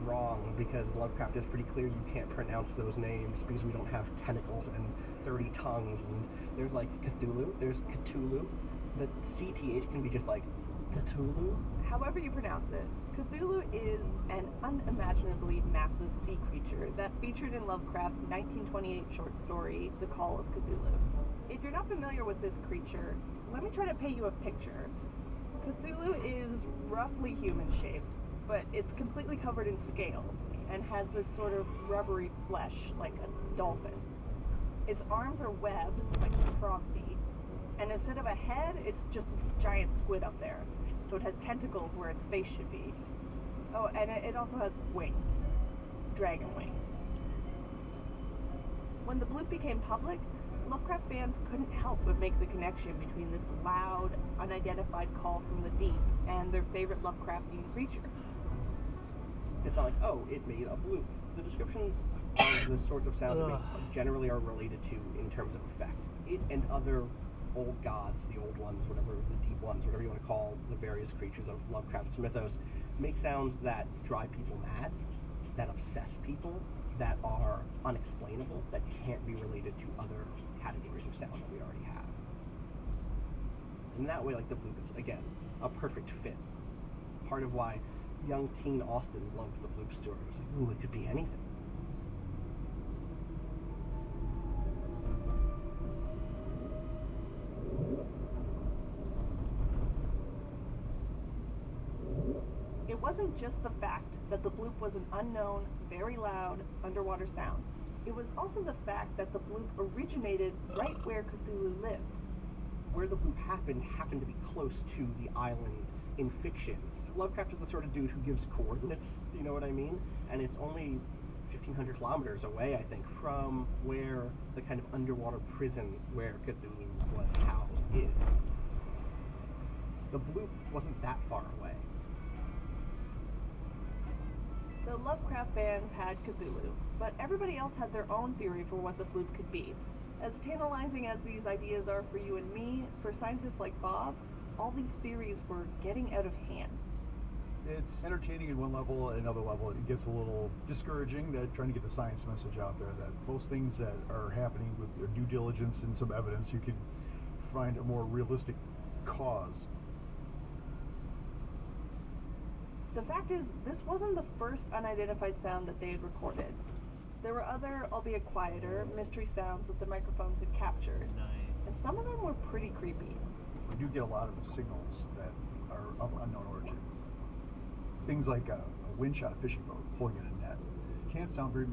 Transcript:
wrong, because Lovecraft is pretty clear you can't pronounce those names because we don't have tentacles and 30 tongues, and there's like Cthulhu, there's Cthulhu. The CTH can be just like Cthulhu. However you pronounce it, Cthulhu is an unimaginably massive sea creature that featured in Lovecraft's 1928 short story, The Call of Cthulhu. If you're not familiar with this creature, let me try to paint you a picture. Cthulhu is roughly human-shaped, but it's completely covered in scales and has this sort of rubbery flesh like a dolphin. Its arms are webbed like frog feet, and instead of a head, it's just a giant squid up there. So it has tentacles where its face should be. Oh, and it also has wings. Dragon wings. When the bloop became public, Lovecraft fans couldn't help but make the connection between this loud, unidentified call from the deep and their favorite Lovecraftian creature. It's not like, oh, it made a bloop. The descriptions of the sorts of sounds that we generally are related to in terms of effect. It and other old gods, the old ones, whatever, the deep ones, whatever you want to call the various creatures of Lovecraft's mythos, make sounds that drive people mad, that obsess people, that are unexplainable, that can't be related to other categories of sound that we already have. In that way, like, the bloop is, again, a perfect fit. Part of why young teen Austin loved the bloop story. It was like, ooh, it could be anything. It wasn't just the fact that the bloop was an unknown, very loud, underwater sound. It was also the fact that the bloop originated right where Cthulhu lived. Where the bloop happened to be close to the island in fiction. Lovecraft is the sort of dude who gives coordinates, you know what I mean? And it's only 1,500 kilometers away, I think, from where the kind of underwater prison where Cthulhu was housed is. The bloop wasn't that far away. So Lovecraft fans had Cthulhu, but everybody else had their own theory for what the bloop could be. As tantalizing as these ideas are for you and me, for scientists like Bob, all these theories were getting out of hand. It's entertaining at one level, at another level it gets a little discouraging, that trying to get the science message out there, that most things that are happening with their due diligence and some evidence, you could find a more realistic cause. The fact is, this wasn't the first unidentified sound that they had recorded. There were other, albeit quieter, mystery sounds that the microphones had captured. Nice. And some of them were pretty creepy. We do get a lot of signals that are of unknown origin. Things like a winch on a fishing boat pulling in a net. Can't sound very